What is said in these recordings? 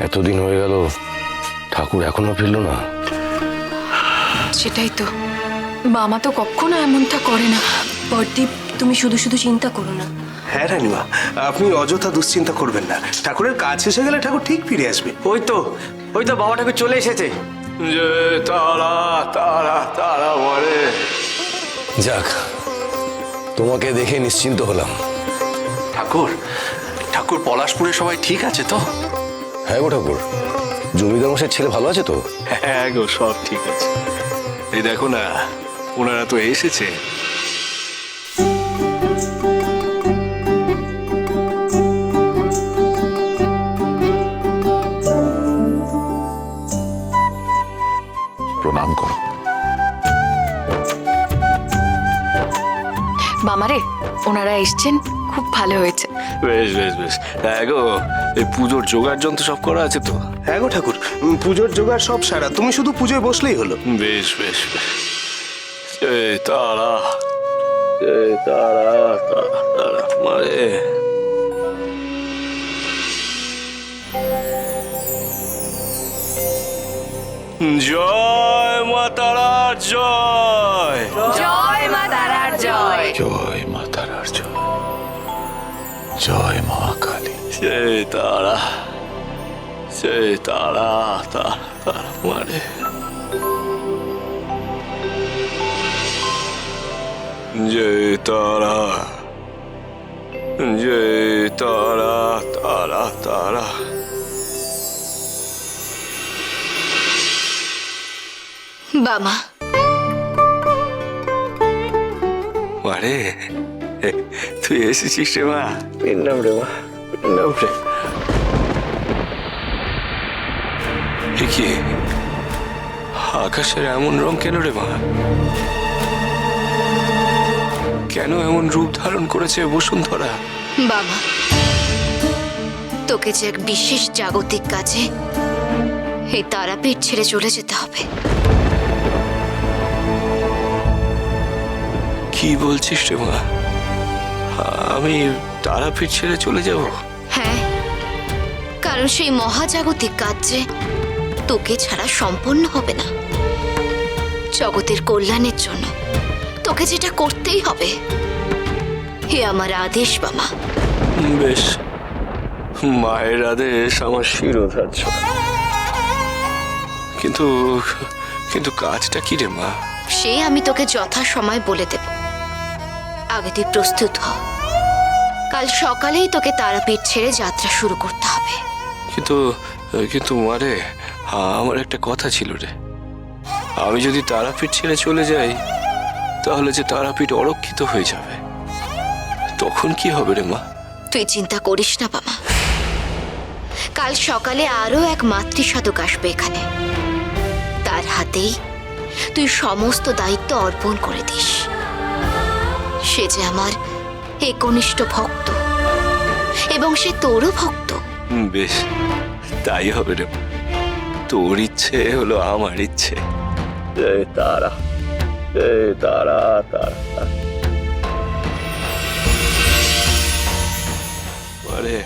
এতদিন হয়ে গেল, ঠাকুর এখনো ফিরলো না। সেটাই তো, মামা তো কখনো এমনটা করে না। প্রদীপ, তুমি শুধু শুধু চিন্তা করো না। হ্যাঁ রানীমা, আপনি অযথা দুশ্চিন্তা করবেন না। ঠাকুরের কাজ এসে গেলে ঠাকুর ঠিক ফিরে আসবে। ওই তো বাবা ঠাকুর চলে এসেছে। যে তারা তারা তারা মারে। যাক, তোমাকে দেখে নিশ্চিন্ত হলাম। ঠাকুর ঠাকুর পলাশপুরে সবাই ঠিক আছে তো? হ্যাঁ গো ঠাকুর, জমিদার মশাইয়ের ছেলে ভালো আছে তো? হ্যাঁ গো, সব ঠিক আছে। এই দেখো না, ওনারা তো এসেছে। প্রণাম করো। মামারে, ওনারা এসছেন, খুব ভালো হয়েছে। বেশ বেশ বেশ। হ্যাঁ গো, এই পুজোর জোগাড় যন্ত্র সব করা আছে তো? হ্যাঁ গো ঠাকুর, পুজোর জোগাড় সব সারা। তুমি শুধু পুজোয় বসলেই হলো। বেশ বেশ বেশ। জয় তারা, জয় তারা তারা তারা মারে। জয় মা তারার জয়। জয় মা তারার জয়। জয় মা তারার জয়। জয় মা কালী। জয় তারা, জয় তারা তারা তারা মারে। জয় তারা, জয় তারা তারা তারা। বামা, মারে, তুই এসেছিস রে মা? পেন্নাম রে মা, পেন্নাম রে। কি আকাশের এমন রং কেন রে মা? কেন এমন রূপ ধারণ করেছে বসুন্ধরা? বাবা, তোকে যে এক বিশেষ জাগতিক কাজে এই তারাপীঠ ছেড়ে চলে যেতে হবে। কি বলছিস রে মা? আমি তারাপীঠ ছেড়ে চলে যাব? হ্যাঁ, কারণ সেই মহাজাগতিক কাজ যে তোকে ছাড়া সম্পন্ন হবে না। জগতের কল্যাণের জন্য তোকে যেটা করতেই হবে, হে আমার আদেশ বাবা। বেশ, মায়ের আদেশ আমার শিরোধার্য। কিন্তু কিন্তু কাজটা কি রে মা? সে আমি তোকে যথা সময় বলে দেব। আগে তুই প্রস্তুত হ। কাল সকালেই তোকে তারাপীঠ ছেড়ে যাত্রা শুরু করতে হবে। কিন্তু কিন্তু মারে, আমার একটা কথা ছিল রে। আমি যদি তারাপীঠ ছেড়ে চলে যাই, তাহলে যে তারাপীঠ অরক্ষিত হয়ে যাবে, তখন কি হবে রে মা? তুই চিন্তা করিস না বাবা। কাল সকালে আরো এক মাতৃসাধক আসবে এখানে। তার হাতেই তুই সমস্ত দায়িত্ব অর্পণ করে দিস। সে যে আমার একনিষ্ঠ ভক্ত, এবং সে তোরও ভক্ত। বেশ, তাই হবে রে মা। তোর ইচ্ছে হলো আমার ইচ্ছে। জয় তারা, জয় তারা তারা মারে।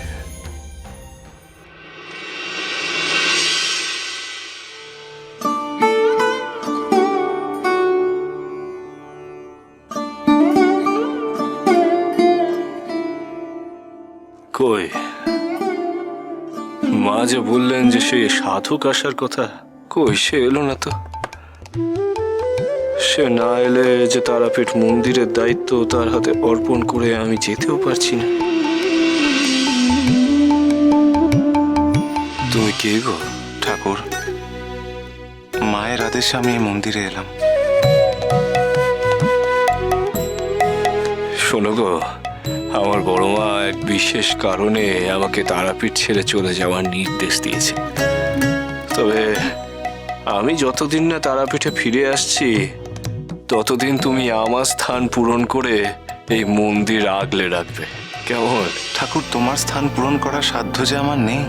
কই, মা যে বললেন যে সে সাধক আসার কথা, কই সে এলো না তো। সে না এলে যে তারাপীঠ মন্দিরের দায়িত্ব তার হাতে অর্পণ করে আমি যেতেও পারছি না। তুমি কে গো ঠাকুর? মায়ের আদেশে আমি এই মন্দিরে এলাম। শোনো গো, আমার বড় মা এক বিশেষ কারণে আমাকে তারাপীঠ ছেড়ে চলে যাওয়ার নির্দেশ দিয়েছে। তবে আমি যতদিন না তারাপীঠে ফিরে আসছি, ততদিন তুমি আমার স্থান পূরণ করে এই মন্দির আগলে রাখবে, কেমন? ঠাকুর, তোমার স্থান পূরণ করার সাধ্য যে আমার নেই।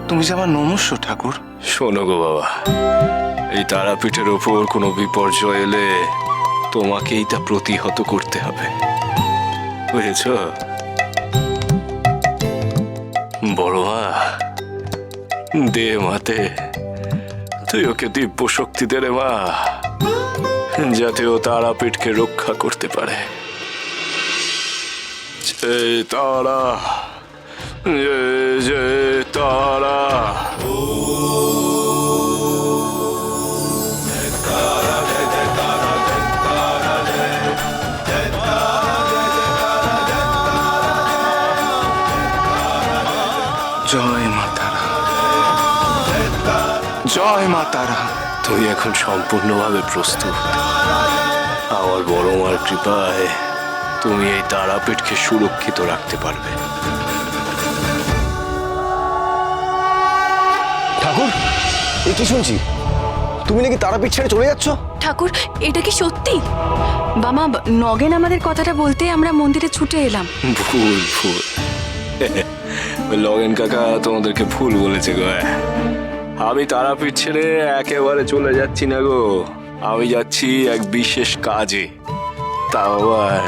তুমি যে আমার নমস্য ঠাকুর। শোনো গো বাবা, এই তারাপীঠের ওপর কোনো বিপর্যয় এলে তোমাকেই তা প্রতিহত করতে হবে, বুঝেছ? বড় মা, দে মাতে, তুই ওকে দিব্য শক্তি দে রে মা, যাতে ও তারাপীঠকে রক্ষা করতে পারে। জয় তারা, জয় জয় তারা। জয় মা তারা, জয় মা তারা। তুই এখন সম্পূর্ণভাবে প্রস্তুত। আমার বড় মার কৃপায় তুমি এই তারাপীঠকে সুরক্ষিত রাখতে পারবে। ঠাকুর, এ কি শুনছি? তুমি নাকি তারাপীঠ ছেড়ে চলে যাচ্ছ? ঠাকুর, এটা কি সত্যি? বামা, নগেন আমাদের কথাটা বলতে আমরা মন্দিরে ছুটে এলাম। ভুল ভুল, ওই লগেন কাকা তোমাদেরকে ভুল বলেছে গো। আমি তারাপীঠ ছেড়ে একেবারে চলে যাচ্ছি না গো, আমি যাচ্ছি এক বিশেষ কাজে, তাও আবার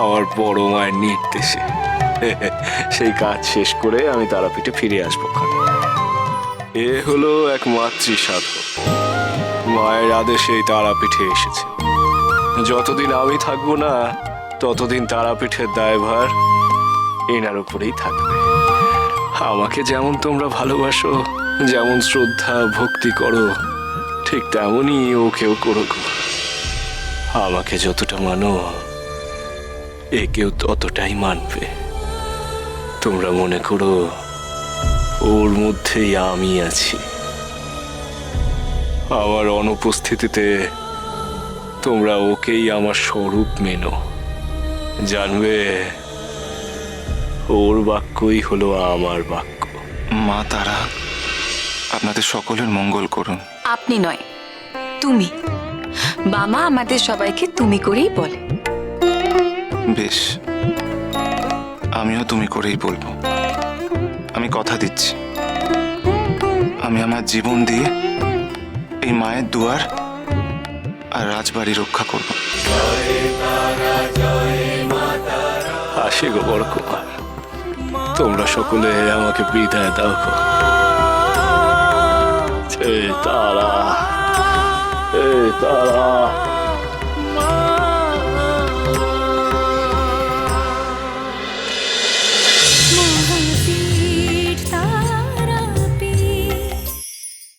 আমার বড় মায়ের নির্দেশে। সেই কাজ শেষ করে আমি তারাপীঠে ফিরে আসবো। এ হলো এক মাতৃ সাধক, মায়ের আদেশে এই তারাপীঠে এসেছে। যতদিন আমি থাকবো না ততদিন তারাপীঠের দায়ভার এনার উপরেই থাকবে। আমাকে যেমন তোমরা ভালোবাসো, যেমন শ্রদ্ধা ভক্তি করো, ঠিক তেমনই ওকেও করো গো। আমাকে যতটা মানো একেও ততটাই মানবে। তোমরা মনে করো ওর মধ্যেই আমি আছি। আমার অনুপস্থিতিতে তোমরা ওকেই আমার স্বরূপ মেনো। জানবে ওর বাক্যই হলো আমার বাক্য। মা তারা আপনাদের সকলের মঙ্গল করুন। আপনি নয়, তুমি। বামা আমাদের সবাইকে তুমি করেই বলে। বেশ, আমিও তুমি করেই বলবো। আমি কথা দিচ্ছি, আমি আমার জীবন দিয়ে এই মায়ের দুয়ার আর রাজবাড়ি রক্ষা করব। আসে গো বড় কুমার, তোমরা সকলে আমাকে বিদায় দাও গো। জয় তারা, জয় তারা।